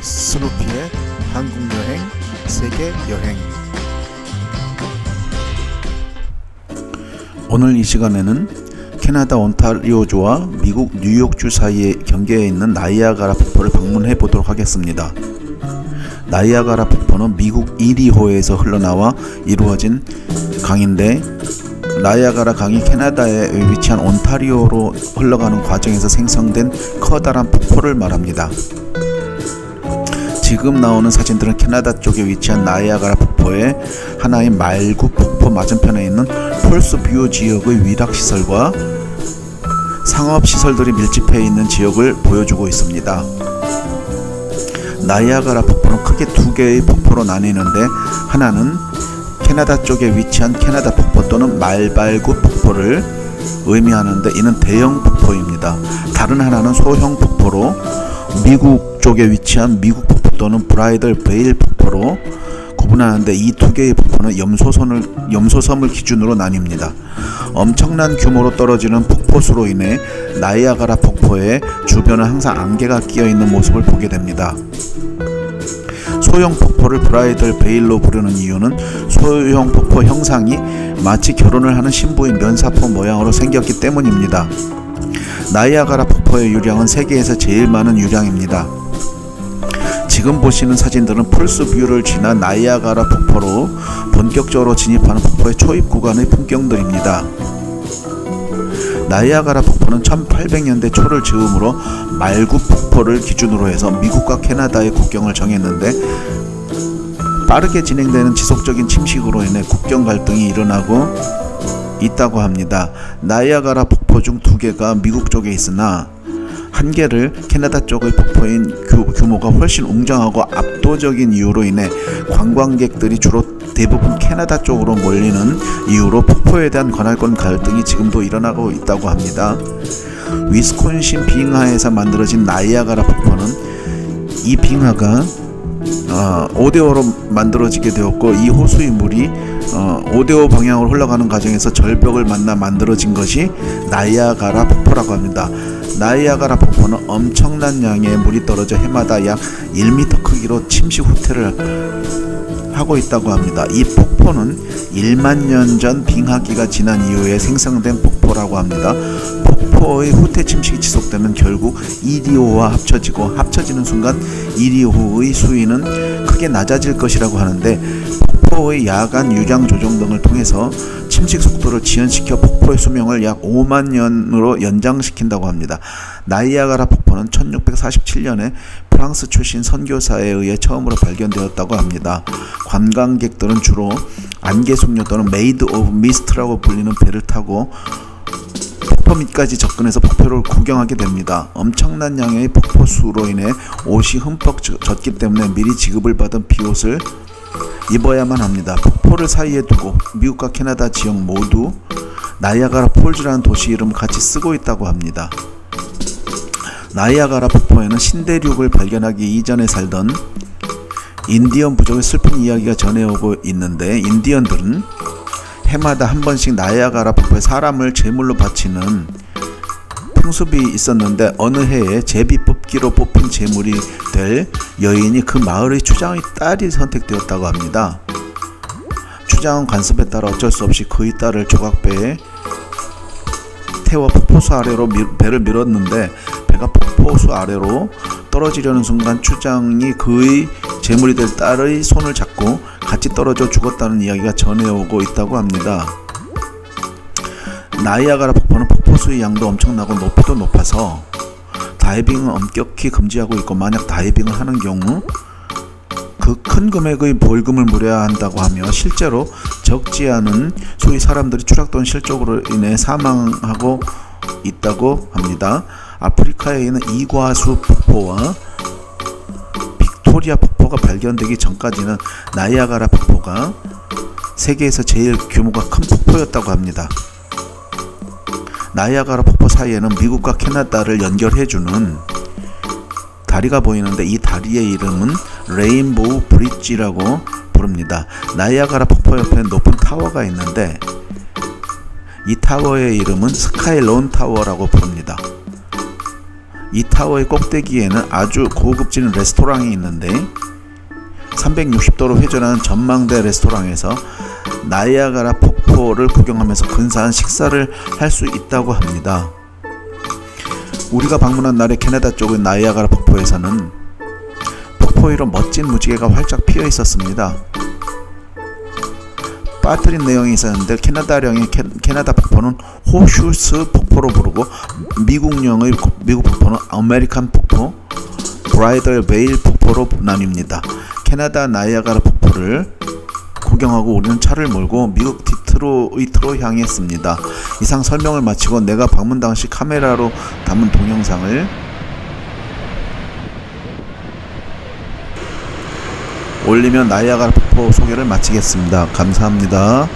스누피의 한국여행, 세계여행. 오늘 이 시간에는 캐나다 온타리오주와 미국 뉴욕주 사이의 경계에 있는 나이아가라 폭포를 방문해 보도록 하겠습니다. 나이아가라 폭포는 미국 이리호에서 흘러나와 이루어진 강인데, 나이아가라 강이 캐나다에 위치한 온타리오로 흘러가는 과정에서 생성된 커다란 폭포를 말합니다. 지금 나오는 사진들은 캐나다 쪽에 위치한 나이아가라 폭포의 하나인 말구 폭포 맞은편에 있는 폴스뷰 지역의 위락시설과 상업시설들이 밀집해 있는 지역을 보여주고 있습니다. 나이아가라 폭포는 크게 두 개의 폭포로 나뉘는데, 하나는 캐나다 쪽에 위치한 캐나다 폭포 또는 말발구 폭포를 의미하는데, 이는 대형 폭포입니다. 다른 하나는 소형 폭포로 미국 쪽에 위치한 미국 폭포 또는 브라이덜 베일 폭포로 구분하는데, 이 두 개의 폭포는 염소섬을 기준으로 나뉩니다. 엄청난 규모로 떨어지는 폭포수로 인해 나이아가라 폭포의 주변은 항상 안개가 끼어 있는 모습을 보게 됩니다. 소형 폭포를 브라이덜 베일로 부르는 이유는 소형 폭포 형상이 마치 결혼을 하는 신부의 면사포 모양으로 생겼기 때문입니다. 나이아가라 폭포의 유량은 세계에서 제일 많은 유량입니다. 지금 보시는 사진들은 폴스뷰를 지나 나이아가라 폭포로 본격적으로 진입하는 폭포의 초입 구간의 풍경들입니다. 나이아가라 폭포는 1800년대 초를 즈음으로 말구 폭포를 기준으로 해서 미국과 캐나다의 국경을 정했는데, 빠르게 진행되는 지속적인 침식으로 인해 국경 갈등이 일어나고 있다고 합니다. 나이아가라 폭포 중 두 개가 미국 쪽에 있으나 한 개를 캐나다 쪽의 폭포인 규모가 훨씬 웅장하고 압도적인 이유로 인해 관광객들이 주로 대부분 캐나다 쪽으로 몰리는 이유로 폭포에 대한 관할권 갈등이 지금도 일어나고 있다고 합니다. 위스콘신 빙하에서 만들어진 나이아가라 폭포는 이 빙하가 5대5로 만들어지게 되었고, 이 호수의 물이 5대5 방향으로 흘러가는 과정에서 절벽을 만나 만들어진 것이 나이아가라 폭포라고 합니다. 나이아가라 폭포는 엄청난 양의 물이 떨어져 해마다 약 1m 크기로 침식 후퇴를 하고 있다고 합니다. 이 폭포는 1만 년 전 빙하기가 지난 이후에 생성된 폭포라고 합니다. 폭포의 후퇴 침식이 지속되면 결국 이리호와 합쳐지는 순간 이리호의 수위는 크게 낮아질 것이라고 하는데, 폭포의 야간 유량 조정 등을 통해서 침식 속도를 지연시켜 폭포의 수명을 약 5만 년으로 연장시킨다고 합니다. 나이아가라 폭포는 1647년에 프랑스 출신 선교사에 의해 처음으로 발견되었다고 합니다. 관광객들은 주로 안개숙녀 또는 메이드 오브 미스트라고 불리는 배를 타고 폭포 밑까지 접근해서 폭포를 구경하게 됩니다. 엄청난 양의 폭포수로 인해 옷이 흠뻑 젖기 때문에 미리 지급을 받은 비옷을 입어야만 합니다. 폭포를 사이에 두고 미국과 캐나다 지역 모두 나이아가라 폴즈라는 도시 이름을 같이 쓰고 있다고 합니다. 나이아가라 폭포에는 신대륙을 발견하기 이전에 살던 인디언 부족의 슬픈 이야기가 전해오고 있는데, 인디언들은 해마다 한 번씩 나이아가라 폭포에 사람을 제물로 바치는 풍습이 있었는데, 어느 해에 제비 뽑기로 뽑힌 제물이 될 여인이 그 마을의 추장의 딸이 선택되었다고 합니다. 추장은 관습에 따라 어쩔 수 없이 그의 딸을 조각배에 태워 폭포수 아래로 배를 밀었는데, 배가 폭포수 아래로 떨어지려는 순간 추장이 그의 제물이 될 딸의 손을 잡고 같이 떨어져 죽었다는 이야기가 전해오고 있다고 합니다. 나이아가라 폭포는 폭포수의 양도 엄청나고 높이도 높아서 다이빙은 엄격히 금지하고 있고, 만약 다이빙을 하는 경우 그 큰 금액의 벌금을 물어야 한다고 하며, 실제로 적지 않은 수의 사람들이 추락 또는 실족으로 인해 사망하고 있다고 합니다. 아프리카에 있는 이과수 폭포와 빅토리아 폭포가 발견되기 전까지는 나이아가라 폭포가 세계에서 제일 규모가 큰 폭포였다고 합니다. 나이아가라 폭포 사이에는 미국과 캐나다를 연결해주는 다리가 보이는데, 이 다리의 이름은 레인보우 브릿지라고 부릅니다. 나이아가라 폭포 옆에 높은 타워가 있는데, 이 타워의 이름은 스카이론 타워라고 부릅니다. 이 타워의 꼭대기에는 아주 고급진 레스토랑이 있는데 360도로 회전하는 전망대 레스토랑에서 나이아가라 폭포를 구경하면서 근사한 식사를 할 수 있다고 합니다. 우리가 방문한 날의 캐나다 쪽의 나이아가라 폭포에서는 폭포 위로 멋진 무지개가 활짝 피어 있었습니다. 빠뜨린 내용이 있었는데 캐나다령의 캐나다 폭포는 호슈스 폭포로 부르고 미국령의 미국 폭포는 아메리칸 폭포, 브라이덜 베일 폭포로 나뉩니다. 캐나다 나이아가라 폭포를 구경하고 우리는 차를 몰고 미국 디트로이트로 향했습니다. 이상 설명을 마치고 내가 방문 당시 카메라로 담은 동영상을 올리면 나이아가라 폭포 소개를 마치겠습니다. 감사합니다.